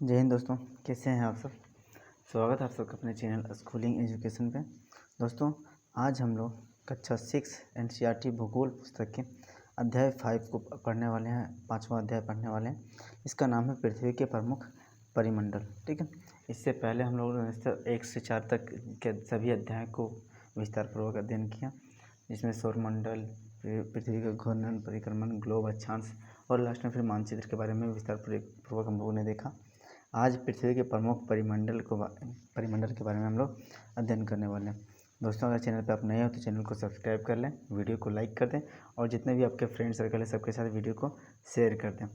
जय हिंद दोस्तों, कैसे हैं आप सब। स्वागत है आप सबका अपने चैनल स्कूलिंग एजुकेशन पे। दोस्तों, आज हम लोग कक्षा 6 एनसीईआरटी भूगोल पुस्तक के अध्याय 5 को पढ़ने वाले हैं। 5वां अध्याय पढ़ने वाले हैं। इसका नाम है पृथ्वी के प्रमुख परिमंडल। ठीक है, इससे पहले हम लोगों ने 1 से 4 तक के सभी अध्याय को विस्तारपूर्वक अध्ययन किया, जिसमें सौरमंडल, पृथ्वी का घूर्णन, परिक्रमण, ग्लोब, अक्षांश और लास्ट में फिर मानचित्र के बारे में विस्तारपूर्वक हम लोगों ने देखा। आज पृथ्वी के प्रमुख परिमंडल के बारे में हम लोग अध्ययन करने वाले हैं। दोस्तों, अगर चैनल पर आप नए हो तो चैनल को सब्सक्राइब कर लें, वीडियो को लाइक कर दें और जितने भी आपके फ्रेंड सर्कल है सबके साथ वीडियो को शेयर कर दें।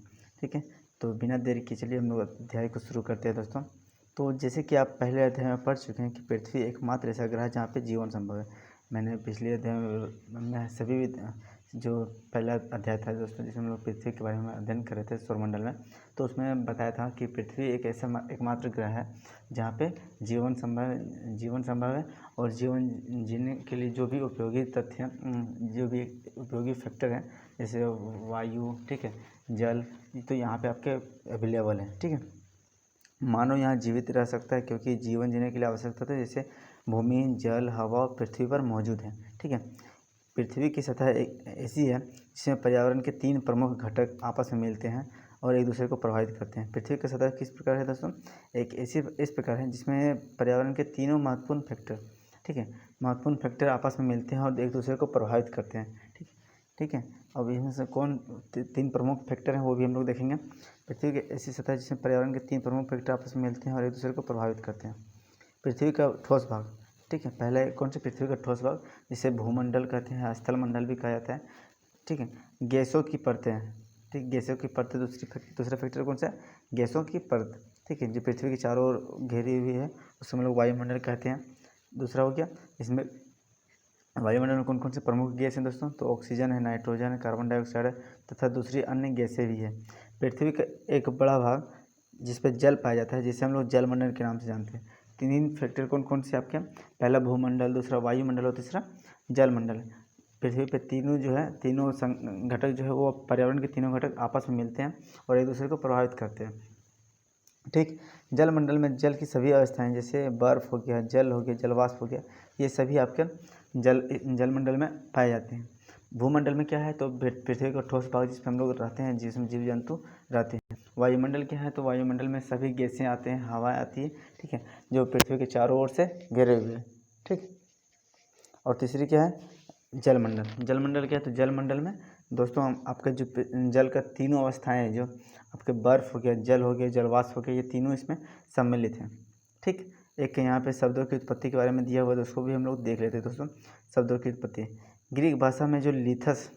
ठीक है, तो बिना देरी के चलिए हम लोग अध्याय को शुरू करते हैं। दोस्तों, तो जैसे कि आप पहले अध्याय में पढ़ चुके हैं कि पृथ्वी एकमात्र ऐसा ग्रह है जहाँ पे जीवन संभव है। मैंने पिछले अध्याय में सभी जो पहला अध्याय था दोस्तों, जिसमें हम लोग पृथ्वी के बारे में अध्ययन कर रहे थे सौरमंडल में, तो उसमें बताया था कि पृथ्वी एक ऐसा एकमात्र ग्रह है जहाँ पे जीवन संभव है और जीवन जीने के लिए जो भी उपयोगी तथ्य, जो भी उपयोगी फैक्टर हैं, जैसे वायु, ठीक है, जल, तो यहाँ पे आपके अवेलेबल है। ठीक है, मानव यहाँ जीवित रह सकता है क्योंकि जीवन जीने के लिए आवश्यक तत्व जैसे भूमि, जल, हवा और पृथ्वी पर मौजूद है। ठीक है, पृथ्वी की सतह एक ऐसी है जिसमें पर्यावरण के 3 प्रमुख घटक आपस में मिलते हैं और एक दूसरे को प्रभावित करते हैं। पृथ्वी की सतह किस प्रकार है दोस्तों? इस प्रकार है जिसमें पर्यावरण के तीनों महत्वपूर्ण फैक्टर, ठीक है, महत्वपूर्ण फैक्टर आपस में मिलते हैं और एक दूसरे को प्रभावित करते हैं। ठीक है, अब इनमें से कौन 3 प्रमुख फैक्टर हैं वो भी हम लोग देखेंगे। पृथ्वी की ऐसी सतह है जिसमें पर्यावरण के 3 प्रमुख फैक्टर आपस में मिलते हैं और एक दूसरे को प्रभावित करते हैं। पृथ्वी का ठोस भाग, ठीक है, पहले कौन सी? पृथ्वी का ठोस भाग, जिसे भूमंडल कहते हैं, स्थल मंडल भी कहा जाता है। ठीक है, गैसों की परतें हैं। ठीक, गैसों की परतें दूसरा फैक्टर कौन सा है? गैसों की परत। ठीक है, जो पृथ्वी के चारों ओर घेरी हुई है उसे हम लोग वायुमंडल कहते हैं। दूसरा हो गया, इसमें वायुमंडल में कौन कौन से प्रमुख गैस हैं दोस्तों? तो ऑक्सीजन है, नाइट्रोजन है, कार्बन डाइऑक्साइड है तथा दूसरी अन्य गैसें भी है। पृथ्वी का एक बड़ा भाग जिस पर जल पाया जाता है, जिसे हम लोग जलमंडल के नाम से जानते हैं। 3 फैक्टर कौन कौन से आपके? पहला भूमंडल, दूसरा वायुमंडल और तीसरा जलमंडल। पृथ्वी पे तीनों जो है, तीनों घटक जो है वो पर्यावरण के तीनों घटक आपस में मिलते हैं और एक दूसरे को प्रभावित करते हैं। ठीक, जलमंडल में जल की सभी अवस्थाएं जैसे बर्फ़ हो गया, जल हो गया, जलवाष्प हो गया, ये सभी आपके जलमंडल में पाए जाते हैं। भूमंडल में क्या है? तो पृथ्वी का ठोस भाग जिसमें हम लोग रहते हैं, जिसमें जीव जंतु रहते हैं। वायुमंडल क्या है? तो वायुमंडल में सभी गैसें आते हैं, हवा आती है, ठीक है, जो पृथ्वी के चारों ओर से घिरे हुए हैं। ठीक, और तीसरी क्या है? जलमंडल। जलमंडल क्या है? तो जलमंडल में दोस्तों हम आपका जो जल का तीनों अवस्थाएं हैं, जो आपके बर्फ़ हो गया, जल हो गया, जलवाष्प हो गया, ये तीनों इसमें सम्मिलित हैं। ठीक, एक यहाँ पे शब्दों की उत्पत्ति के बारे में दिया हुआ है, उसको भी हम लोग देख लेते हैं दोस्तों। शब्दों की उत्पत्ति, ग्रीक भाषा में जो लिथस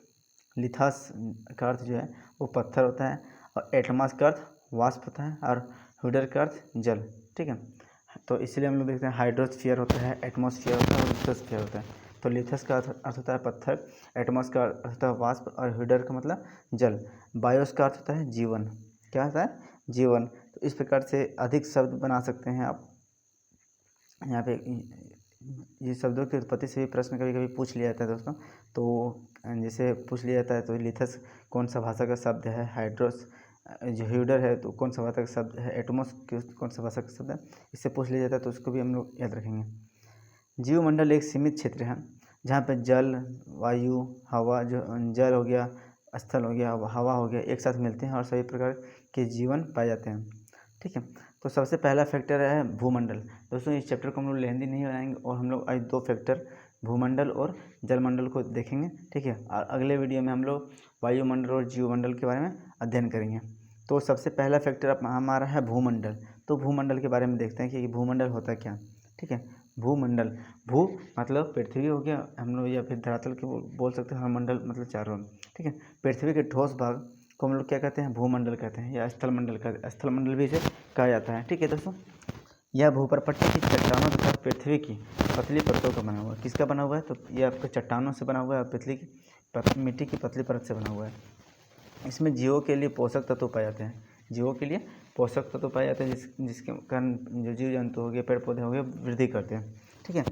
का अर्थ जो है वो पत्थर होता है, और एटमास का अर्थ वाष्प होता है, और हुडर का अर्थ जल। ठीक है, तो इसलिए हम लोग देखते हैं हाइड्रोस्फीयर होता है, एटमॉस्फेयर होता है और लिथोस्फीयर होता है। तो लिथस का अर्थ होता है पत्थर, एटमॉस का अर्थ होता है वाष्प और हुडर का मतलब जल। बायोस का अर्थ होता है जीवन। क्या होता है? जीवन। तो इस प्रकार से अधिक शब्द बना सकते हैं आप। यहाँ पे ये शब्दों की उत्पत्ति से भी प्रश्न कभी कभी पूछ लिया जाता है दोस्तों। तो जैसे पूछ लिया जाता है तो लिथस कौन सा भाषा का शब्द है, हाइड्रोस जो ह्यूडर है तो कौन सा भाषा का शब्द है, एटमॉस कौन सा भाषा का शब्द है, इससे पूछ लिया जाता है, तो उसको भी हम लोग याद रखेंगे। जीवमंडल एक सीमित क्षेत्र है जहाँ पे जल, वायु, हवा, जो जल हो गया, स्थल हो गया, हवा हो गया, एक साथ मिलते हैं और सभी प्रकार के जीवन पाए जाते हैं। ठीक है, तो सबसे पहला फैक्टर है भूमंडल। दोस्तों, इस चैप्टर को हम लोग लेंदी नहीं बनाएंगे और हम लोग आज 2 फैक्टर भूमंडल और जलमंडल को देखेंगे। ठीक है, और अगले वीडियो में हम लोग वायुमंडल और जीवमंडल के बारे में अध्ययन करेंगे। तो सबसे पहला फैक्टर हमारा है भूमंडल। तो भूमंडल के बारे में देखते हैं कि भूमंडल होता क्या। ठीक है, भूमंडल, भू मतलब पृथ्वी हो गया हम लोग, या फिर धरातल के बोल सकते हैं, मंडल मतलब चारों। ठीक है, पृथ्वी के ठोस भाग को हम लोग क्या कहते हैं? भूमंडल कहते हैं, या स्थल मंडल कहते हैं, स्थल मंडल भी इसे कहा जाता है। ठीक है दोस्तों, यह भूप्रपट्टी की चट्टानों तथा पृथ्वी की पतली परतों का बना हुआ है। किसका बना हुआ है? तो यह आपके चट्टानों से बना हुआ है और मिट्टी की पतली परत से बना हुआ है। इसमें जीवों के लिए पोषक तत्व पाए जाते हैं। जीवों के लिए पोषक तत्व पाए जाते हैं जिसके कारण जो जीव जंतु हो गए, पेड़ पौधे हो गए, वृद्धि करते हैं। ठीक है,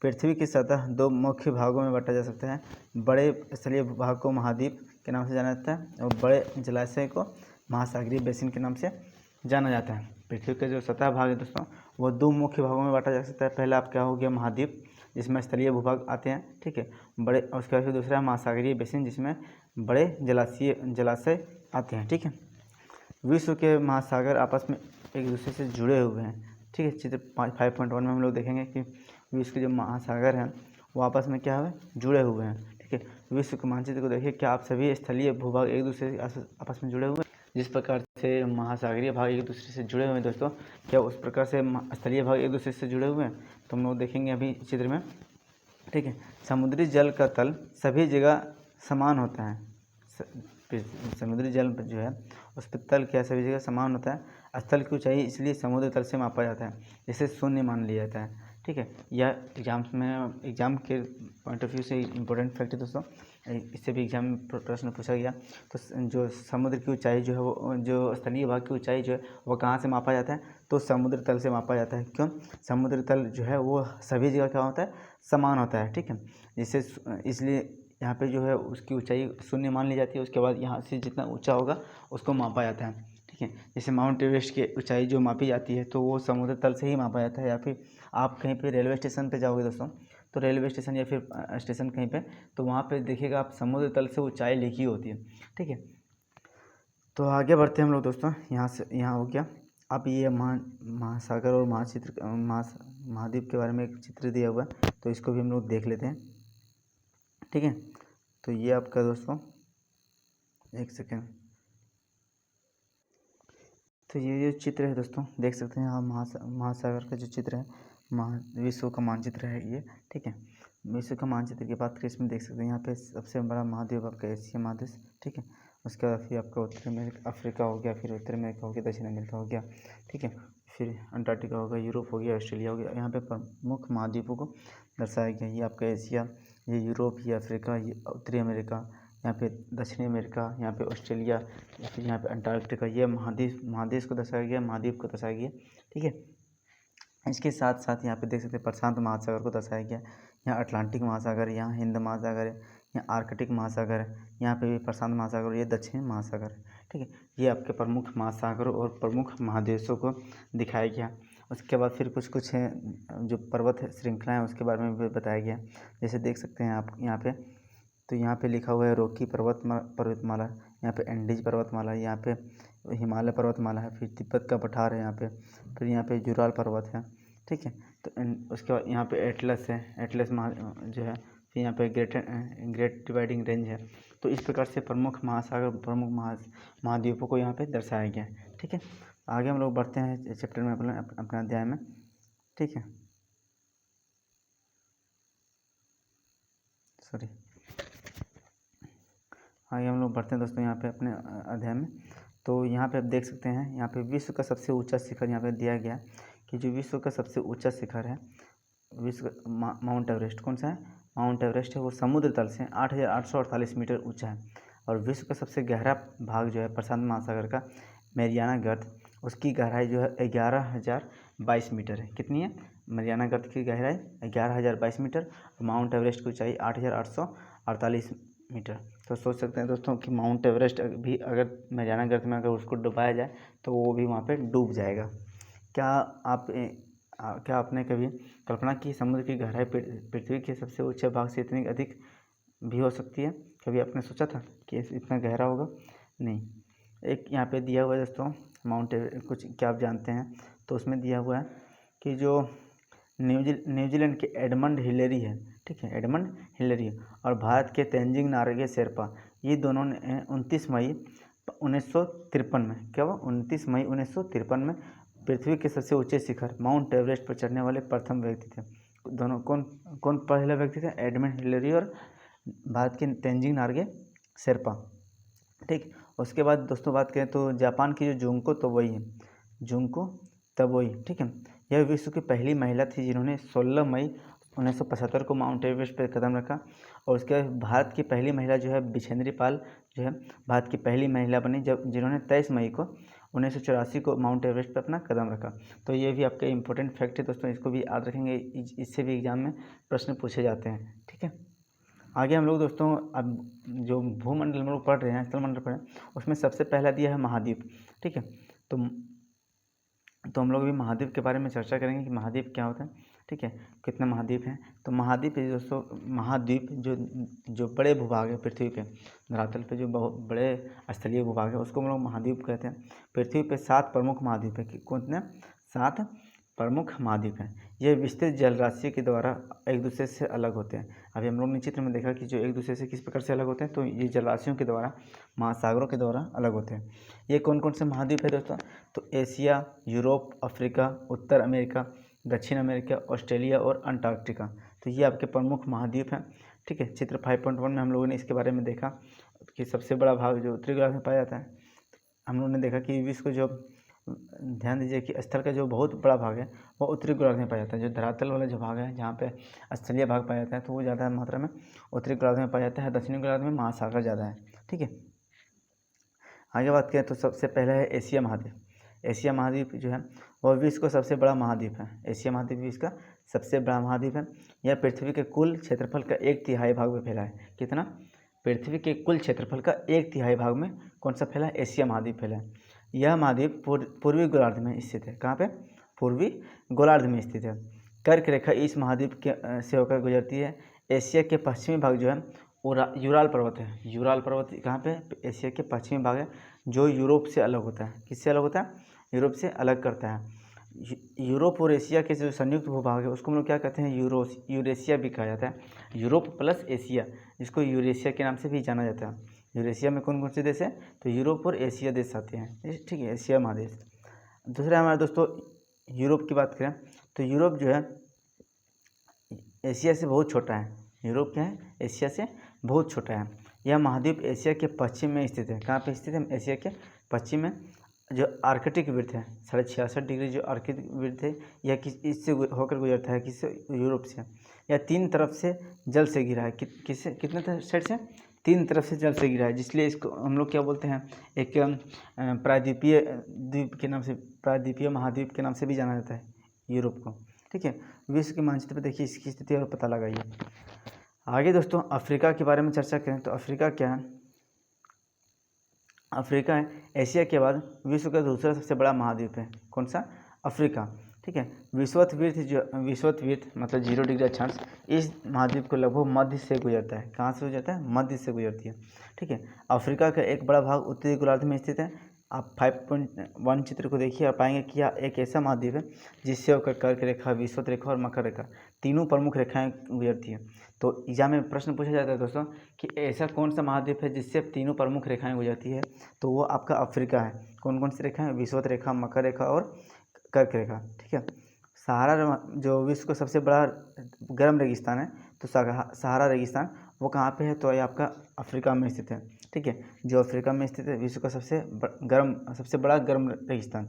पृथ्वी की सतह 2 मुख्य भागों में बांटा जा सकता है। बड़े स्थलीय भाग को महाद्वीप के नाम से जाना जाता है और बड़े जलाशय को महासागरीय बेसिन के नाम से जाना जाता है। पृथ्वी का जो सतह भाग है दोस्तों वो दो मुख्य भागों में बांटा जा सकता है। पहला आपका हो गया महाद्वीप, जिसमें स्थलीय भूभाग आते हैं, ठीक है, बड़े। उसके बाद फिर दूसरा महासागरीय बेसिन, जिसमें बड़े जलाशय आते हैं, ठीक है। विश्व के महासागर आपस में एक दूसरे से जुड़े हुए हैं, ठीक है। चित्र 5.1 में हम लोग देखेंगे कि विश्व के जो महासागर हैं वो आपस में क्या है, जुड़े हुए हैं, ठीक है। विश्व के मानचित्र को देखिए, क्या आप सभी स्थलीय भूभाग एक दूसरे से आपस में जुड़े हुए हैं? जिस प्रकार से महासागरीय भाग एक दूसरे से जुड़े हुए हैं दोस्तों, क्या उस प्रकार से स्थलीय भाग एक दूसरे से जुड़े हुए हैं? तो हम लोग देखेंगे अभी चित्र में, ठीक है। समुद्री जल का तल सभी जगह समान होता है। समुद्री जल जो है उस पर तल क्या सभी जगह समान होता है। स्थल की ऊंचाई इसलिए समुद्र तल से मापा जाता है, जिसे शून्य मान लिया जाता है, ठीक है। यह एग्जाम के पॉइंट ऑफ व्यू से इम्पोर्टेंट फैक्ट है दोस्तों। इससे भी एग्जाम में प्रश्न पूछा गया। तो जो समुद्र की ऊंचाई जो है वो, जो स्थलीय भाग की ऊंचाई जो है वो कहाँ से मापा जाता है? तो समुद्र तल से मापा जाता है। क्यों? समुद्र तल जो है वो सभी जगह क्या होता है, समान होता है, ठीक है। जिससे इसलिए यहाँ पे जो है उसकी ऊंचाई शून्य मान ली जाती है। उसके बाद यहाँ से जितना ऊंचा होगा उसको मापा जाता है, ठीक है। जैसे माउंट एवरेस्ट की ऊंचाई जो मापी जाती है तो वो समुद्र तल से ही मापा जाता है। या फिर आप कहीं पे रेलवे स्टेशन पे जाओगे दोस्तों, तो रेलवे स्टेशन या फिर स्टेशन कहीं पे, तो वहाँ पे देखिएगा आप समुद्र तल से ऊंचाई लिखी होती है, ठीक है। तो आगे बढ़ते हैं हम लोग दोस्तों। यहाँ हो गया। अब ये महासागर और महाद्वीप के बारे में एक चित्र दिया हुआ है, तो इसको भी हम लोग देख लेते हैं, ठीक है। तो ये आपका दोस्तों, एक सेकेंड। तो ये जो चित्र है दोस्तों देख सकते हैं आप, महासागर का जो चित्र है, विश्व का मानचित्र है ये, ठीक है। विश्व का मानचित्र की बात करें इसमें देख सकते हैं यहाँ पे सबसे बड़ा महाद्वीप आपका एशिया महादेश, ठीक है। उसके बाद फिर आपका उत्तर अमेरिका, अफ्रीका हो गया, फिर उत्तर अमेरिका हो गया, दक्षिण अमेरिका हो गया, ठीक है। फिर अंटार्कटिका हो गया, यूरोप हो गया, ऑस्ट्रेलिया हो गया। यहाँ पे प्रमुख महाद्वीपों को दर्शाया गया। ये आपका एशिया, ये यूरोप, ये अफ्रीका, ये उत्तरी अमेरिका, यहाँ पे दक्षिणी अमेरिका, यहाँ पे ऑस्ट्रेलिया, या फिर यहाँ पे अंटार्कटिका। ये महादेश को दर्शाया गया, महाद्वीप को दर्शाया गया, ठीक है। इसके साथ साथ यहाँ पे देख सकते हैं प्रशांत महासागर को दर्शाया गया। यहाँ अटलांटिक महासागर, यहाँ हिंद महासागर है, यहाँ आर्कटिक महासागर है, यहाँ पे भी प्रशांत महासागर, ये दक्षिण महासागर है, ठीक है। ये आपके प्रमुख महासागरों और प्रमुख महादेशों को दिखाया गया। उसके बाद फिर कुछ हैं जो पर्वत श्रृंखलाएँ उसके बारे में भी बताया गया। जैसे देख सकते हैं आप यहाँ पे, तो यहाँ पे लिखा हुआ है रॉकी पर्वतमाला, यहाँ पे एंडीज पर्वतमाला, यहाँ पे हिमालय पर्वतमाला है, फिर तिब्बत का पठार है यहाँ पे, फिर यहाँ पे जुराल पर्वत है, ठीक है। तो उसके बाद यहाँ पे एटलस है, एटलस जो है, फिर यहाँ पे ग्रेट डिवाइडिंग रेंज है। तो इस प्रकार से प्रमुख महासागर, प्रमुख महाद्वीपों को यहाँ पे दर्शाया गया है, ठीक है। आगे हम लोग बढ़ते हैं चैप्टर में, अपना अध्याय में, ठीक है। सॉरी, आगे हम लोग बढ़ते हैं दोस्तों यहाँ पे अपने अध्याय में। तो यहाँ पे आप देख सकते हैं, यहाँ पे विश्व का सबसे ऊंचा शिखर यहाँ पे दिया गया है कि जो विश्व का सबसे ऊंचा शिखर है, माउंट एवरेस्ट। कौन सा है? माउंट एवरेस्ट है। वो समुद्र तल से 8,848 मीटर ऊंचा है। और विश्व का सबसे गहरा भाग जो है प्रशांत महासागर का मैरियाना गर्त, उसकी गहराई जो है 11,022 मीटर है। कितनी है? मैरियाना गर्त की गहराई 11,022 मीटर, और माउंट एवरेस्ट की ऊंचाई 8,848 मीटर। तो सोच सकते हैं दोस्तों कि माउंट एवरेस्ट भी अगर मैरियाना गर्त में अगर उसको डुबाया जाए तो वो भी वहाँ पे डूब जाएगा। क्या आपने कभी कल्पना की समुद्र की गहराई पृथ्वी के सबसे ऊंचे भाग से इतनी अधिक भी हो सकती है? कभी आपने सोचा था कि इतना गहरा होगा? नहीं। एक यहाँ पे दिया हुआ है दोस्तों, माउंट एवरेस्ट कुछ क्या आप जानते हैं? तो उसमें दिया हुआ है कि जो न्यूजीलैंड के एडमंड हिलेरी है, ठीक है, एडमंड हिलेरी, और भारत के तेंजिंग नार्गे शेरपा, ये दोनों ने 29 मई 1953 में, क्या हुआ? 29 मई 1953 में पृथ्वी के सबसे ऊंचे शिखर माउंट एवरेस्ट पर चढ़ने वाले प्रथम व्यक्ति थे। दोनों कौन पहला व्यक्ति थे? एडमंड हिलेरी और भारत के तेंजिंग नार्गे शेरपा, ठीक। उसके बाद दोस्तों बात करें तो जापान की जो जुंको तबोई, ठीक है, यह विश्व की पहली महिला थी जिन्होंने 16 मई 1975 को माउंट एवरेस्ट पर कदम रखा। और उसके बाद भारत की पहली महिला जो है बिछेंद्री पाल जो है भारत की पहली महिला बनी जिन्होंने 23 मई को 1984 को माउंट एवरेस्ट पर अपना कदम रखा। तो ये भी आपका इंपॉर्टेंट फैक्ट है दोस्तों, इसको भी याद रखेंगे, इससे भी एग्जाम में प्रश्न पूछे जाते हैं, ठीक है। आगे हम लोग दोस्तों अब जो भूमंडल हम लोग पढ़ रहे हैं, स्थलमंडल पढ़ रहे हैं, उसमें सबसे पहला दिया है महाद्वीप, ठीक है। तो तो हम लोग अभी महाद्वीप के बारे में चर्चा करेंगे कि महाद्वीप क्या होता है, ठीक है, कितने महाद्वीप हैं। तो महाद्वीप है दोस्तों, महाद्वीप जो जो बड़े भूभाग है पृथ्वी पे, धरातल पे जो बहुत बड़े स्थलीय भूभाग है उसको हम लोग महाद्वीप कहते हैं। पृथ्वी पे 7 प्रमुख महाद्वीप है। कौन है? 7 प्रमुख महाद्वीप हैं। ये विस्तृत जलराशि के द्वारा एक दूसरे से अलग होते हैं। अभी हम लोग ने चित्र में देखा कि जो एक दूसरे से किस प्रकार से अलग होते हैं, तो ये जलराशियों के द्वारा, महासागरों के द्वारा अलग होते हैं। ये कौन कौन से महाद्वीप है दोस्तों? तो एशिया, यूरोप, अफ्रीका, उत्तर अमेरिका, दक्षिण अमेरिका, ऑस्ट्रेलिया और अंटार्कटिका। तो ये आपके प्रमुख महाद्वीप हैं, ठीक है। चित्र 5.1 में हम लोगों ने इसके बारे में देखा कि सबसे बड़ा भाग जो उत्तरी गोलार्ध में पाया जाता है। हम लोगों ने देखा कि विश्व को जो, ध्यान दीजिए कि स्थल का जो बहुत बड़ा भाग है वो उत्तरी गोलार्ध में पाया जाता है। जो धरातल वाला जो भाग है जहाँ पे स्थलीय भाग पाया जाता है तो वो ज़्यादा मात्रा में उत्तरी गोलार्ध में पाया जाता है। दक्षिणी गोलार्ध में महासागर ज़्यादा है, ठीक है। आगे बात करें तो सबसे पहला है एशिया महाद्वीप। एशिया महाद्वीप जो है वह विश्व का सबसे बड़ा महाद्वीप है। एशिया महाद्वीप विश्व का सबसे बड़ा महाद्वीप है। यह पृथ्वी के कुल क्षेत्रफल का 1/3 भाग में फैला है। कितना? पृथ्वी के कुल क्षेत्रफल का 1/3 भाग में कौन सा फैला है? एशिया महाद्वीप फैला है। यह महाद्वीप पूर्वी गोलार्ध में स्थित है। कहाँ पे? पूर्वी गोलार्ध में स्थित है। कर्क रेखा इस महाद्वीप के से होकर गुजरती है। एशिया के पश्चिमी भाग जो है यूराल पर्वत है। यूराल पर्वत कहाँ पे? एशिया के पश्चिमी भाग है, जो यूरोप से अलग होता है। किससे अलग होता है? यूरोप से अलग करता है। यूरोप और एशिया के जो संयुक्त भूभाग है उसको हम लोग क्या कहते हैं? यूरेशिया भी कहा जाता है। यूरोप प्लस एशिया, जिसको यूरेशिया के नाम से भी जाना जाता है। यूरेशिया में कौन कौन से देश है? तो यूरोप और एशिया देश आते हैं, ठीक है, एशिया महादेश। दूसरा हमारे दोस्तों यूरोप की बात करें तो यूरोप जो है एशिया से बहुत छोटा है। यूरोप क्या है? एशिया से बहुत छोटा है। यह महाद्वीप एशिया के पश्चिम में स्थित है। कहाँ पे स्थित है? एशिया के पश्चिम में। जो आर्कटिक वृत्त है 66.5 डिग्री जो आर्कटिक वृत्त है यह इससे होकर गुजरता है। किससे? यूरोप से। यह 3 तरफ से जल से घिरा है। किससे? कितने साइड से? 3 तरफ से जल से घिरा है, जिसलिए इसको हम लोग क्या बोलते हैं? एक प्रायद्वीपीय द्वीप के नाम से, प्रायद्वीपीय महाद्वीप के नाम से भी जाना जाता है यूरोप को, ठीक है। विश्व के मानचित्र पर देखिए इसकी स्थिति और पता लगाइए। आगे दोस्तों अफ्रीका के बारे में चर्चा करें तो अफ्रीका क्या है? अफ्रीका है एशिया के बाद विश्व का दूसरा सबसे बड़ा महाद्वीप है। कौन सा? अफ्रीका, ठीक है। विषुवत वृत्त मतलब 0 डिग्री अक्षांश इस महाद्वीप को लगभग मध्य से गुजरता है। कहाँ से गुजरता है? मध्य से गुजरती है, ठीक है। अफ्रीका का एक बड़ा भाग उत्तरी गोलार्ध में स्थित है। आप 5.1 चित्र को देखिए और पाएंगे कि यह एक ऐसा महाद्वीप है जिससे होकर कर्क रेखा, विषुवत रेखा और मकर रेखा तीनों प्रमुख रेखाएं गुजरती है। तो एग्जाम में प्रश्न पूछा जाता है दोस्तों कि ऐसा कौन सा महाद्वीप है जिससे तीनों प्रमुख रेखाएं गुजरती है, तो वो आपका अफ्रीका है। कौन कौन सी रेखाएं? विषुवत रेखा, मकर रेखा और कर्क रेखा, ठीक है। सहारा जो विश्व का सबसे बड़ा गर्म रेगिस्तान है, तो सहारा रेगिस्तान वो कहाँ पे है? तो ये आपका अफ्रीका में स्थित है, ठीक है। जो अफ्रीका में स्थित है विश्व का सबसे बड़ा गर्म रेगिस्तान,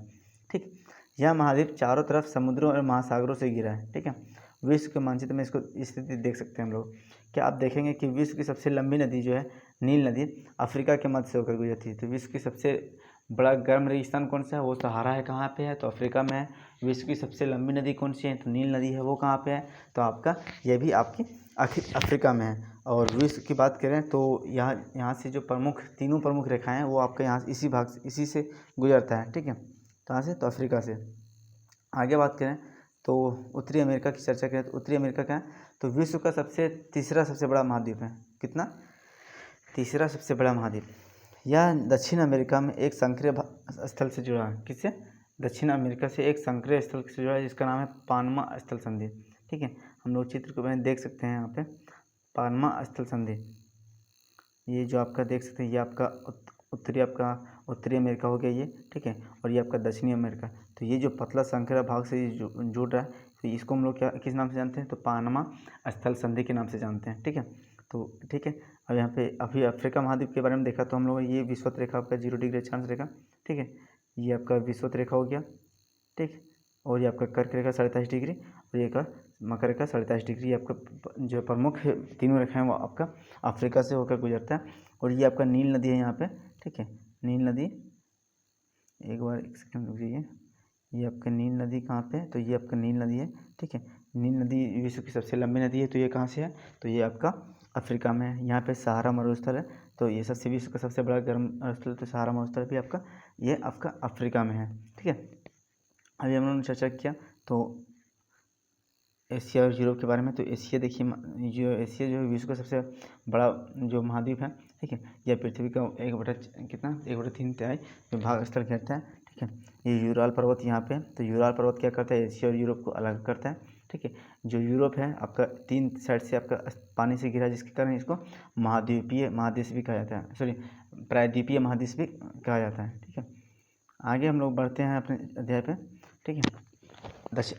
ठीक। यह महाद्वीप चारों तरफ समुद्रों और महासागरों से घिरा है, ठीक है। विश्व के मानचित्र में इसको स्थिति देख सकते हैं हम लोग। क्या आप देखेंगे कि विश्व की सबसे लंबी नदी जो है नील नदी अफ्रीका के मध्य से होकर गुजरती है। तो विश्व की सबसे बड़ा गर्म रेगिस्तान कौन सा है? वो सहारा है। कहाँ पे है? तो अफ्रीका में है। विश्व की सबसे लंबी नदी कौन सी है? तो नील नदी है। वो कहाँ पे है? तो आपका ये भी आपकी अफ्रीका में है। और विश्व की बात करें तो यहाँ से जो तीनों प्रमुख रेखाएं हैं वो आपका यहाँ इसी से गुजरता है, ठीक है। कहाँ से? तो अफ्रीका से। आगे बात करें तो उत्तरी अमेरिका की चर्चा करें तो उत्तरी अमेरिका क्या है? तो विश्व का तीसरा सबसे बड़ा महाद्वीप है। कितना? तीसरा सबसे बड़ा महाद्वीप। यह दक्षिण अमेरिका में एक संक्रिय स्थल से जुड़ा है। किससे? दक्षिण अमेरिका से एक संक्रिय स्थल से जुड़ा है जिसका नाम है पानमा स्थल संधि, ठीक है। हम लोग चित्र को मैंने देख सकते हैं यहाँ पे पानमा स्थल संधि। ये जो आपका देख सकते हैं ये आपका उत्तरी अमेरिका हो गया ये, ठीक है। और ये आपका दक्षिणी अमेरिका। तो ये जो पतला संक्रिय भाग से ये जुड़ रहा है तो इसको हम लोग क्या किस नाम से जानते हैं? तो पानमा स्थल संधि के नाम से जानते हैं, ठीक है। तो ठीक है, अब यहाँ पे अभी अफ्रीका महाद्वीप के बारे में देखा तो हम लोग ये विषुवत रेखा आपका 0 डिग्री अक्षांश रेखा, ठीक है। ये आपका विषुवत रेखा हो गया, ठीक। और ये आपका कर्क रेखा 27.5 डिग्री और ये का मकर रेखा 27.5 डिग्री। आपका जो प्रमुख तीनों रेखाएं वो आपका अफ्रीका से होकर गुजरता है। और ये आपका नील नदी है यहाँ पे, ठीक है। नील नदी, एक सेकंड रुक जाइए, ये आपका नील नदी कहाँ पे है? तो ये आपका नील नदी है, ठीक है। नील नदी विश्व की सबसे लंबी नदी है। तो ये कहाँ से है? तो ये आपका अफ्रीका में है। यहाँ पे सहारा मरुस्थल है। तो ये विश्व का सबसे बड़ा गर्म स्थल तो सहारा मरुस्थल भी आपका ये आपका अफ्रीका में है, ठीक है। अभी हम लोगों ने चर्चा किया तो एशिया और यूरोप के बारे में। तो एशिया देखिए, जो एशिया जो है विश्व का सबसे बड़ा जो महाद्वीप है, ठीक है, यह पृथ्वी का 1/3 जो भाग स्थल घेरता है, ठीक है। ये यूराल पर्वत यहाँ पे है, तो यूराल पर्वत क्या करता है, एशिया और यूरोप को अलग करता है, ठीक है। जो यूरोप है आपका 3 साइड से आपका पानी से घिरा, जिसके कारण इसको महाद्वीपीय महादेश भी कहा जाता है, सॉरी प्रायद्वीपीय महादेश भी कहा जाता है, ठीक है। आगे हम लोग बढ़ते हैं अपने अध्याय पे, ठीक है।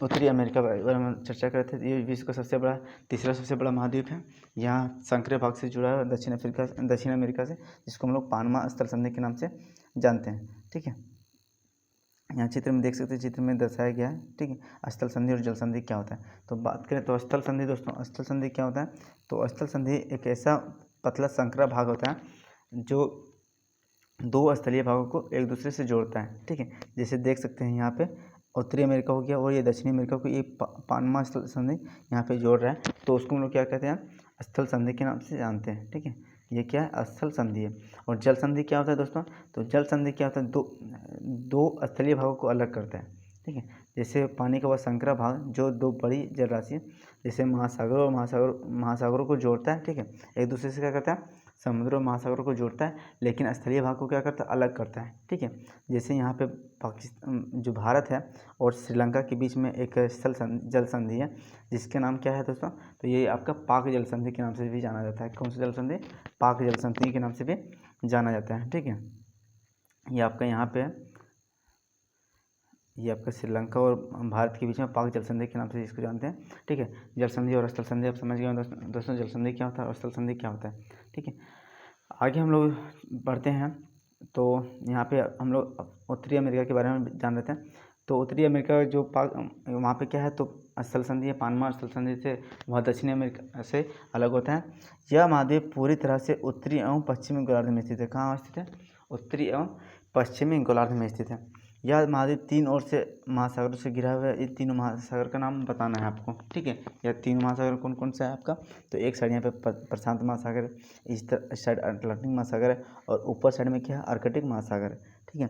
उत्तरी अमेरिका के बारे में चर्चा करते थे। ये विश्व का तीसरा सबसे बड़ा महाद्वीप है। यहाँ संकरे भाग से जुड़ा है दक्षिण अमेरिका से, जिसको हम लोग पानमा स्थल संधि के नाम से जानते हैं, ठीक है। यहाँ चित्र में देख सकते हैं, चित्र में दर्शाया गया है, ठीक है, स्थल संधि और जल संधि क्या होता है। तो बात करें तो स्थल संधि, दोस्तों स्थल संधि क्या होता है, तो स्थल संधि एक ऐसा पतला संकरा भाग होता है जो 2 स्थलीय भागों को एक दूसरे से जोड़ता है, ठीक है। जैसे देख सकते हैं यहाँ पे उत्तरी अमेरिका हो गया और ये दक्षिणी अमेरिका को ये पानमा स्थल संधि यहाँ पे जोड़ रहा है, तो उसको हम लोग क्या कहते हैं, स्थल संधि के नाम से जानते हैं, ठीक है। ये क्या है, स्थल संधि है। और जल संधि क्या होता है दोस्तों, तो जल संधि क्या होता है, दो स्थलीय भागों को अलग करता है, ठीक है। जैसे पानी का वह संकरा भाग जो 2 बड़ी जल राशि जैसे महासागरों और महासागरों को जोड़ता है, ठीक है, एक दूसरे से क्या करता है, समुद्र और महासागरों को जोड़ता है, लेकिन स्थलीय भाग को क्या करता है, अलग करता है, ठीक है। जैसे यहाँ पे पाकिस्तान जो भारत है और श्रीलंका के बीच में एक जल संधि है, जिसके नाम क्या है दोस्तों, तो ये आपका पाक जल संधि के नाम से भी जाना जाता है। कौन सा जल संधि, पाक जल संधि के नाम से भी जाना जाता है, ठीक है। ये आपका यहाँ पे ये आपका श्रीलंका और भारत के बीच में पाक जल संधि के नाम से इसको जानते हैं, ठीक है। जल संधि और स्थल संधि आप समझ गए दोस्तों, जल संधि क्या होता है और स्थल संधि क्या होता है, ठीक है। आगे हम लोग बढ़ते हैं, तो यहाँ पे हम लोग उत्तरी अमेरिका के बारे में जान रहे थे। तो उत्तरी अमेरिका जो वहाँ पे क्या है, तो स्थल संधि है, पानमा स्थल संधि से वह दक्षिणी अमेरिका से अलग होता है। यह महाद्वीप पूरी तरह से उत्तरी एवं पश्चिमी गोलार्ध में स्थित है। कहाँ स्थित है, उत्तरी एवं पश्चिमी गोलार्ध में स्थित है। यह महाद्वीप 3 ओर से महासागरों से घिरा हुआ है। ये तीनों महासागर का नाम बताना है आपको, ठीक है। यह तीनों महासागर कौन कौन सा है आपका, तो एक साइड यहाँ पे प्रशांत महासागर है, इस साइड अटलांटिक महासागर है, और ऊपर साइड में क्या है, आर्कटिक महासागर है, ठीक है।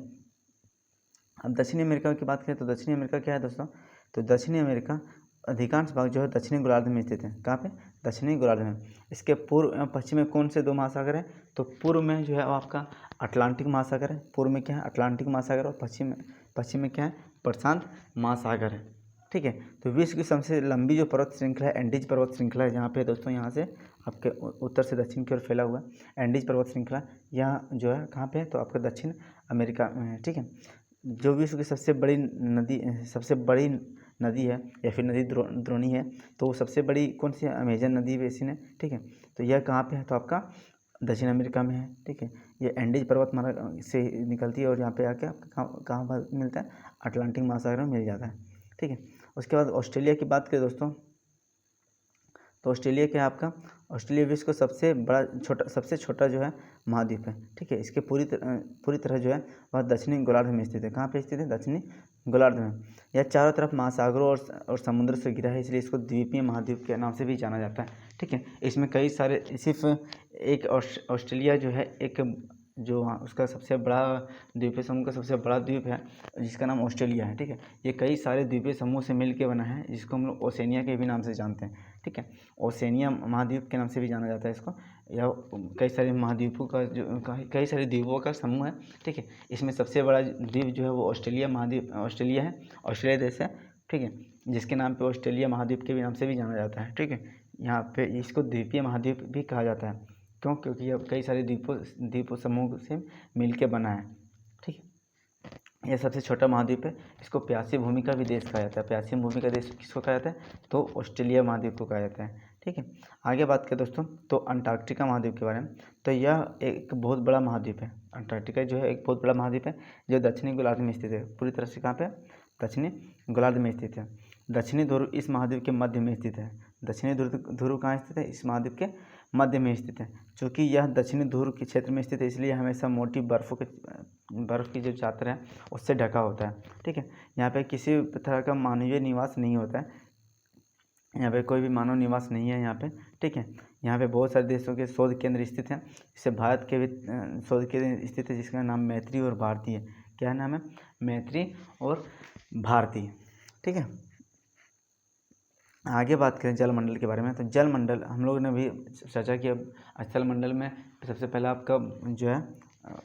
अब दक्षिणी अमेरिका की बात करें तो दक्षिणी अमेरिका क्या है दोस्तों, तो दक्षिणी अमेरिका अधिकांश भाग जो है दक्षिणी गोलार्ध में स्थित है। कहाँ पे, दक्षिणी गोलार्ध में। इसके पूर्व एवं पश्चिम में कौन से 2 महासागर हैं, तो पूर्व में जो है वो आपका अटलांटिक महासागर है, पूर्व में क्या है, अटलांटिक महासागर, और पश्चिम में क्या है, प्रशांत महासागर है, ठीक है। तो विश्व की सबसे लंबी जो पर्वत श्रृंखला है एंडीज पर्वत श्रृंखला है, जहाँ पे दोस्तों यहाँ से आपके उत्तर से दक्षिण की ओर फैला हुआ है एंडीज पर्वत श्रृंखला, यहाँ जो है कहाँ पे है, तो आपका दक्षिण अमेरिका में है, ठीक है। जो विश्व की सबसे बड़ी नदी है या फिर नदी द्रोणी है, तो सबसे बड़ी कौन सी है, अमेजन नदी बेसिन है, ठीक है। तो यह कहाँ पे है, तो आपका दक्षिण अमेरिका में है, ठीक है। ये एंडीज पर्वतमाला से निकलती है और यहाँ पे आके आपका कहाँ पर मिलता है, अटलांटिक महासागर में मिल जाता है, ठीक है। उसके बाद ऑस्ट्रेलिया की बात करें दोस्तों, तो ऑस्ट्रेलिया क्या है आपका, ऑस्ट्रेलिया विश्व का सबसे छोटा जो है महाद्वीप है, ठीक है। इसके पूरी तरह जो है वह दक्षिणी गोलार्ध में स्थित है। कहाँ पे स्थित है, दक्षिणी गोलार्ध में। यह चारों तरफ महासागरों और समुद्र से घिरा है, इसलिए इसको द्वीपीय महाद्वीप के नाम से भी जाना जाता है, ठीक है। इसमें कई सारे, सिर्फ एक ऑस्ट्रेलिया जो है एक जो उसका सबसे बड़ा द्वीपीय समूह का सबसे बड़ा द्वीप है, जिसका नाम ऑस्ट्रेलिया है, ठीक है। ये कई सारे द्वीपीय समूह से मिल के बना है, जिसको हम लोग ओसेनिया के भी नाम से जानते हैं, ठीक है। ओसेनिया महाद्वीप के नाम से भी जाना जाता है इसको। यह कई सारे महाद्वीपों का कई सारे द्वीपों का समूह है, ठीक है। इसमें सबसे बड़ा द्वीप जो है वो ऑस्ट्रेलिया है, ऑस्ट्रेलिया देश है, ठीक है, जिसके नाम पे ऑस्ट्रेलिया महाद्वीप के भी नाम से भी जाना जाता है, ठीक है। यहाँ पे इसको द्वीपीय महाद्वीप भी कहा जाता है, क्योंकि यह कई सारे द्वीपों समूह से मिल के बना है, ठीक है। यह सबसे छोटा महाद्वीप है। इसको प्यासी भूमि का भी देश कहा जाता है। प्यासी भूमि का देश किसको कहा जाता है, तो ऑस्ट्रेलिया महाद्वीप को कहा जाता है, ठीक है। आगे बात करें दोस्तों, तो अंटार्कटिका महाद्वीप के बारे में, तो यह एक बहुत बड़ा महाद्वीप है। अंटार्कटिका जो है एक बहुत बड़ा महाद्वीप है, जो दक्षिणी गोलार्ध में स्थित है। पूरी तरह से कहाँ पे, दक्षिणी गोलार्ध में स्थित है। दक्षिणी ध्रुव इस महाद्वीप के मध्य में स्थित है। दक्षिणी ध्रुव कहाँ स्थित है, इस महाद्वीप के मध्य में स्थित है। चूँकि यह दक्षिणी ध्रुव के क्षेत्र में स्थित है, इसलिए हमेशा मोटी बर्फ़ की जो चादर है उससे ढका होता है, ठीक है। यहाँ पे किसी तरह का मानवीय निवास नहीं होता है, यहाँ पे कोई भी मानव निवास नहीं है यहाँ पे, ठीक है। यहाँ पे बहुत सारे देशों के शोध केंद्र स्थित हैं, जैसे भारत के भी शोध केंद्र स्थित है, जिसका नाम मैत्री और भारती है। क्या नाम है, मैत्री और भारती। ठीक है, आगे बात करें जलमंडल के बारे में, तो जलमंडल हम लोग ने भी चर्चा किया। स्थलमंडल में सबसे पहला आपका जो है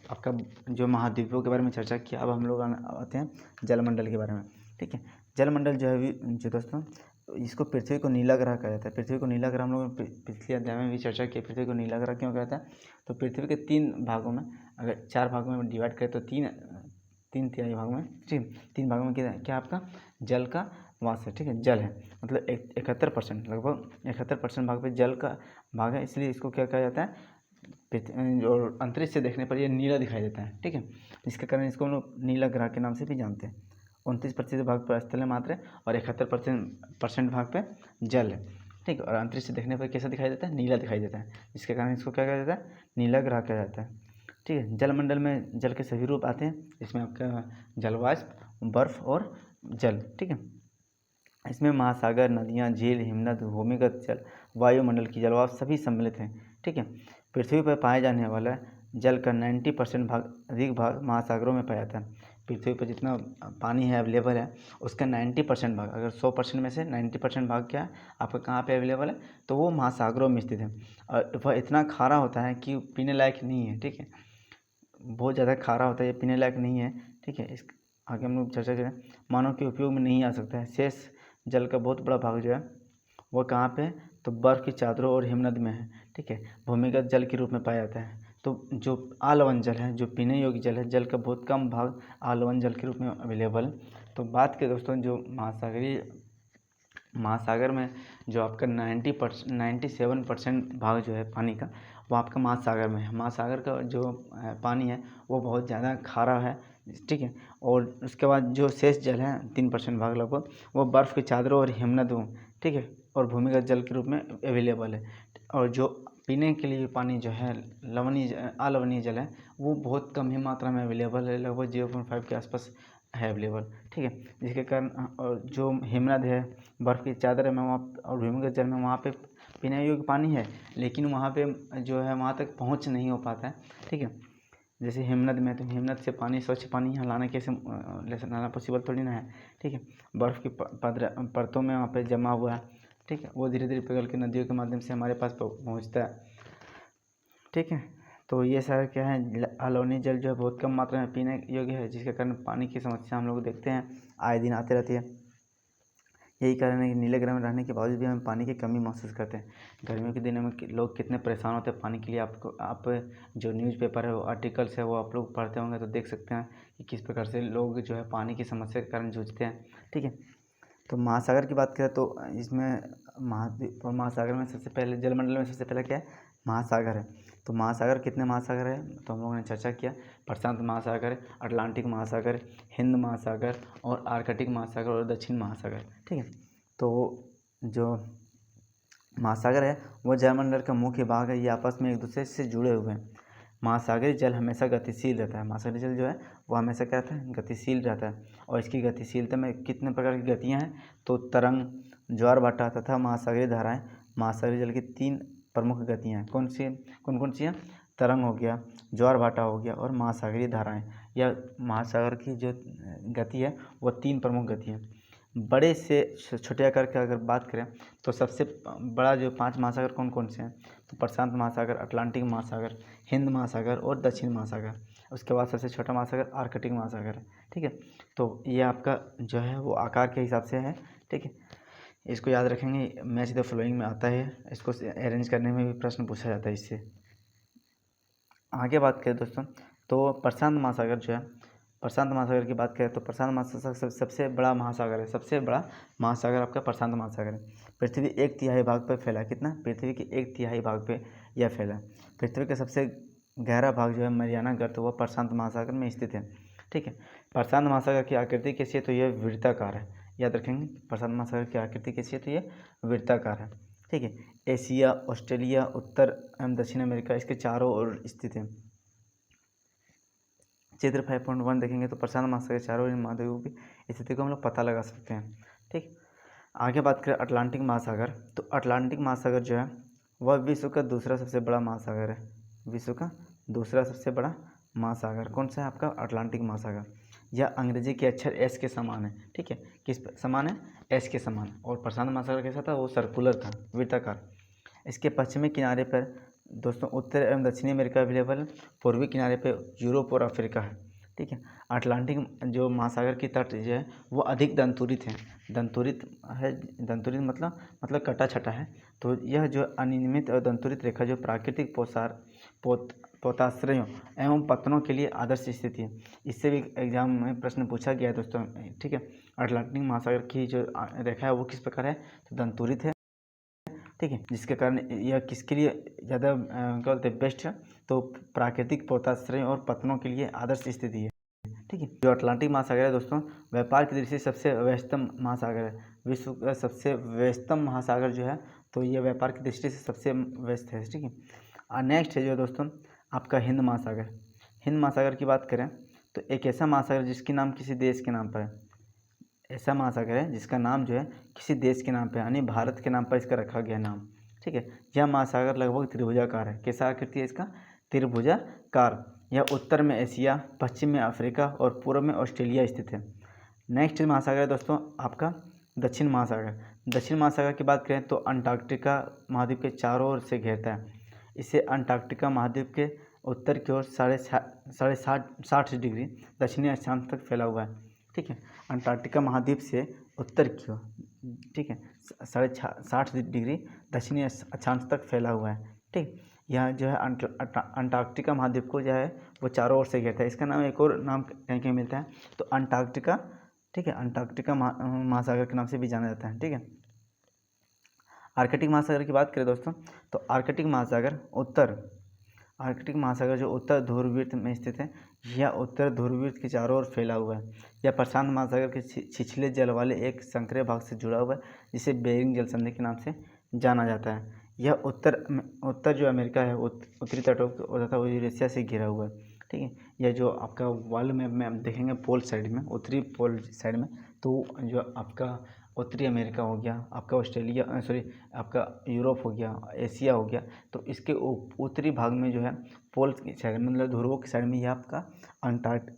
आपका जो महाद्वीपों के बारे में चर्चा किया। अब हम लोग आते हैं जलमंडल के बारे में। ठीक है, जलमंडल जो है जो दोस्तों, इसको पृथ्वी को नीला ग्रह कहा जाता है। पृथ्वी को नीला ग्रह हम लोग पिछले अध्याय में भी चर्चा की। पृथ्वी को नीला ग्रह क्यों कहता है, तो पृथ्वी के 3 भागों में, अगर 4 भागों में डिवाइड करें तो 3 तिहाई भागों में, ठीक, 3 भागों में क्या आपका जल का वास है। ठीक है, जल है, मतलब 71%, लगभग 71% भाग पे जल का भाग है, इसलिए इसको क्या कहा जाता है, और अंतरिक्ष से देखने पर ये नीला दिखाई देता है। ठीक है, इसके कारण इसको हम लोग नीला ग्रह के नाम से भी जानते हैं। 29% भाग पर स्थल मात्र है और 71% भाग पे जल है। ठीक, और अंतरिक्ष से देखने पर कैसा दिखाई देता है, नीला दिखाई देता है, इसके कारण इसको क्या कहा जाता है, नीला ग्रह कहा जाता है। ठीक है, जलमंडल में जल के सभी रूप आते हैं, इसमें आपका जलवाष्प, बर्फ और जल। ठीक है, इसमें महासागर, नदियाँ, झील, हिमनद, भूमिगत जल, वायुमंडल की जलवाष्प सभी सम्मिलित हैं। ठीक है, पृथ्वी पर पाए जाने वाला जल का 90% भाग, अधिक भाग महासागरों में पाया जाता है। पृथ्वी पर जितना पानी है अवेलेबल है, उसका 90% भाग, अगर 100% में से 90% भाग क्या है आपका कहाँ पे अवेलेबल है, तो वो महासागरों में स्थित है। और वह इतना खारा होता है कि पीने लायक नहीं है। ठीक है, बहुत ज़्यादा खारा होता है, ये पीने लायक नहीं है। ठीक है, इस आगे हम लोग चर्चा करें, मानव के उपयोग में नहीं आ सकता है। शेष जल का बहुत बड़ा भाग जो है वो कहाँ पे है, तो बर्फ़ की चादरों और हिमनद में है। ठीक है, भूमिगत जल के रूप में पाया जाता है। तो जो आलवन जल है, जो पीने योग्य जल है, जल का बहुत कम भाग आलवन जल के रूप में अवेलेबल। तो बात करें दोस्तों, जो महासागर में जो आपका 97% भाग जो है पानी का, वो आपका महासागर में है। महासागर का जो पानी है वो बहुत ज़्यादा खारा है। ठीक है, और उसके बाद जो शेष जल है 3% भाग लगभग, वो बर्फ़ की चादरों और हिमनदों, ठीक है, और भूमिगत जल के रूप में अवेलेबल है। और जो पीने के लिए पानी जो है अलवणीय जल है, वो बहुत कम ही मात्रा में अवेलेबल है, लगभग 0.5 के आसपास है अवेलेबल। ठीक है, जिसके कारण और जो हिमनद है, बर्फ़ की चादर है में वहाँ, और भूमिगत जल में वहाँ पे पीने योग्य पानी है, लेकिन वहाँ पे जो है वहाँ तक पहुँच नहीं हो पाता है। ठीक है, जैसे हिमनद में, तो हिमनद से पानी, स्वच्छ पानी यहाँ लाना कैसे लाना पॉसिबल थोड़ी ना है। ठीक है, बर्फ़ की परतों में वहाँ पे जमा हुआ है। ठीक है, वो धीरे धीरे पिघल के नदियों के माध्यम से हमारे पास पहुँचता है। ठीक है, तो ये सारा क्या है, अलोनी जल जो है बहुत कम मात्रा में पीने योग्य है, जिसके कारण पानी की समस्या हम लोग देखते हैं आए दिन आते रहती है। यही कारण है कि नीले ग्रह में रहने के बावजूद भी हम पानी की कमी महसूस करते हैं। गर्मियों के दिनों में लोग कितने परेशान होते हैं पानी के लिए। आप जो न्यूज़पेपर है, वो आर्टिकल्स है, वो आप लोग पढ़ते होंगे तो देख सकते हैं कि किस प्रकार से लोग जो है पानी की समस्या के कारण जूझते हैं। ठीक है, तो महासागर की बात करें तो इसमें महाद्वीप और महासागर में सबसे पहले, जलमंडल में सबसे पहले क्या है, महासागर है। तो महासागर कितने महासागर है, तो हम लोगों ने चर्चा किया, प्रशांत महासागर, अटलांटिक महासागर, हिंद महासागर और आर्कटिक महासागर और दक्षिण महासागर। ठीक है, तो जो महासागर है वो जलमंडल का मुख्य भाग है, ये आपस में एक दूसरे से जुड़े हुए हैं। महासागरीय जल हमेशा गतिशील रहता है। महासागरीय जल जो है वो हमेशा क्या रहता है, गतिशील रहता है। और इसकी गतिशीलता में कितने प्रकार की गतियाँ हैं, तो तरंग, ज्वार भाटा तथा महासागरीय धाराएं महासागरीय जल की 3 प्रमुख गतियाँ हैं। कौन कौन सी हैं, तरंग हो गया, ज्वार भाटा हो गया और महासागरीय धाराएं। या महासागर की जो गति है वो 3 प्रमुख गति हैं। बड़े से छोटे आकार की अगर बात करें तो सबसे बड़ा जो 5 महासागर कौन कौन से हैं, तो प्रशांत महासागर, अटलांटिक महासागर, हिंद महासागर और दक्षिण महासागर। उसके बाद सबसे छोटा महासागर आर्कटिक महासागर है। ठीक है, तो ये आपका जो है वो आकार के हिसाब से है। ठीक है, इसको याद रखेंगे, मैच द फॉलोइंग में आता है, इसको अरेंज करने में भी प्रश्न पूछा जाता है इससे। आगे बात करें दोस्तों, तो प्रशांत महासागर जो है, प्रशांत महासागर की बात करें तो प्रशांत महासागर सबसे बड़ा महासागर है। सबसे बड़ा महासागर आपका प्रशांत महासागर है। पृथ्वी 1/3 भाग पर फैला है। कितना, पृथ्वी के 1/3 भाग पे यह फैला है। पृथ्वी का सबसे गहरा भाग जो है मरियाना गर्त, वह प्रशांत महासागर में स्थित है। ठीक है, प्रशांत महासागर की आकृति कैसी है, तो यह वृत्ताकार है। याद रखेंगे, प्रशांत महासागर की आकृति कैसी है, तो यह वृत्ताकार है। ठीक है, एशिया, ऑस्ट्रेलिया, उत्तर एवं दक्षिण अमेरिका इसके चारों ओर स्थित है। चित्र 5.1 देखेंगे तो प्रशांत महासागर के चारों ओर महाद्वीपों की स्थिति को हम लोग पता लगा सकते हैं। ठीक, आगे बात करें अटलांटिक महासागर, तो अटलांटिक महासागर जो है वह विश्व का दूसरा सबसे बड़ा महासागर है। विश्व का दूसरा सबसे बड़ा महासागर कौन सा है, आपका अटलांटिक महासागर। यह अंग्रेजी के अक्षर एस के समान है। ठीक है, किस समान है? एस के समान। और प्रशांत महासागर कैसा था? वो सर्कुलर था, वृत्ताकार। इसके पश्चिमी किनारे पर दोस्तों उत्तर एवं दक्षिणी अमेरिका अवेलेबल है। पूर्वी किनारे पर यूरोप और अफ्रीका है। ठीक है, अटलांटिक जो महासागर की तट जो है वो अधिक दंतुरित है। दंतुरित है, दंतुरित मतलब कटा छटा है। तो यह जो अनियमित और दंतुरित रेखा जो प्राकृतिक पोताश्रयों एवं पत्तनों के लिए आदर्श स्थिति है। इससे भी एग्जाम में प्रश्न पूछा गया है दोस्तों। ठीक है, अटलांटिक महासागर की जो रेखा है वो किस प्रकार है? तो दंतुरित है। ठीक है, जिसके कारण यह किसके लिए ज़्यादा क्या बोलते हैं बेस्ट है? तो प्राकृतिक पोताश्रय और पत्तनों के लिए आदर्श स्थिति है। ठीक है, जो अटलांटिक महासागर है दोस्तों व्यापार की दृष्टि से सबसे व्यस्तम महासागर है। विश्व का सबसे व्यस्तम महासागर जो है तो ये व्यापार की दृष्टि से सबसे व्यस्त है। ठीक है, और नेक्स्ट है जो दोस्तों आपका हिंद महासागर। हिंद महासागर की बात करें तो एक ऐसा महासागर जिसकी नाम किसी देश के नाम पर है। ऐसा महासागर है जिसका नाम जो है किसी देश के नाम पर, यानी भारत के नाम पर इसका रखा गया नाम। ठीक है, यह महासागर लगभग त्रिभुजाकार है। कैसा आकृति है इसका? त्रिभुजाकार। यह उत्तर में एशिया, पश्चिम में अफ्रीका और पूर्व में ऑस्ट्रेलिया स्थित है। नेक्स्ट महासागर है दोस्तों आपका दक्षिण महासागर। दक्षिण महासागर की बात करें तो अंटार्कटिका महाद्वीप के चारों ओर से घेरता है। इसे अंटार्कटिका महाद्वीप के उत्तर की ओर 60 डिग्री दक्षिणी अक्षांश तक फैला हुआ है। ठीक है, अंटार्कटिका महाद्वीप से उत्तर की ओर, ठीक है, 60 डिग्री दक्षिणी अक्षांश तक फैला हुआ है। ठीक, यह जो है अंटार्कटिका महाद्वीप को जो है वो चारों ओर से घेरता है। इसका नाम एक और नाम कहीं कहीं मिलता है तो अंटार्कटिका। ठीक है, अंटार्कटिका महासागर के नाम से भी जाना जाता है। ठीक है, आर्कटिक महासागर की बात करें दोस्तों तो आर्कटिक महासागर जो उत्तर ध्रुववृत्त में स्थित है, यह उत्तर ध्रुववृत्त के चारों ओर फैला हुआ है। यह प्रशांत महासागर के छिछले जल वाले एक संकरे भाग से जुड़ा हुआ है जिसे बेरिंग जल संधि के नाम से जाना जाता है। यह उत्तर जो अमेरिका है उत्तरी तटों तथा यूरेशिया से घिरा हुआ है। ठीक है, यह जो आपका वर्ल्ड मैप में हम देखेंगे पोल साइड में, उत्तरी पोल साइड में, तो जो आपका उत्तरी अमेरिका हो गया, आपका ऑस्ट्रेलिया आपका यूरोप हो गया, एशिया हो गया, तो इसके उत्तरी भाग में जो है पोल की साइड मतलब ध्रुवों की साइड में यह आपका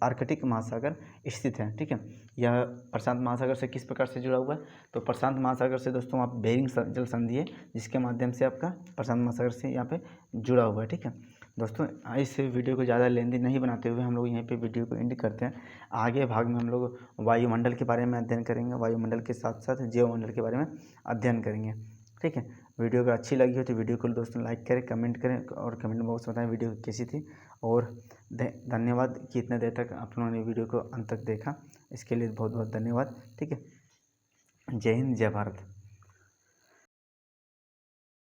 आर्कटिक महासागर स्थित है। ठीक है, यह प्रशांत महासागर से किस प्रकार से जुड़ा हुआ है? तो प्रशांत महासागर से दोस्तों आप बेरिंग जल संधि है जिसके माध्यम से आपका प्रशांत महासागर से यहाँ पे जुड़ा हुआ है। ठीक है दोस्तों, इस वीडियो को ज़्यादा लेंदी नहीं बनाते हुए हम लोग यहीं पे वीडियो को एंड करते हैं। आगे भाग में हम लोग वायुमंडल के बारे में अध्ययन करेंगे, वायुमंडल के साथ साथ जैवमंडल के बारे में अध्ययन करेंगे। ठीक है, वीडियो अगर अच्छी लगी हो तो वीडियो को दोस्तों लाइक करें, कमेंट करें और कमेंट बॉक्स में बताएं वीडियो कैसी थी। और धन्यवाद कि इतने देर तक आप लोगों ने वीडियो को अंत तक देखा, इसके लिए बहुत बहुत धन्यवाद। ठीक है, जय हिंद, जय भारत।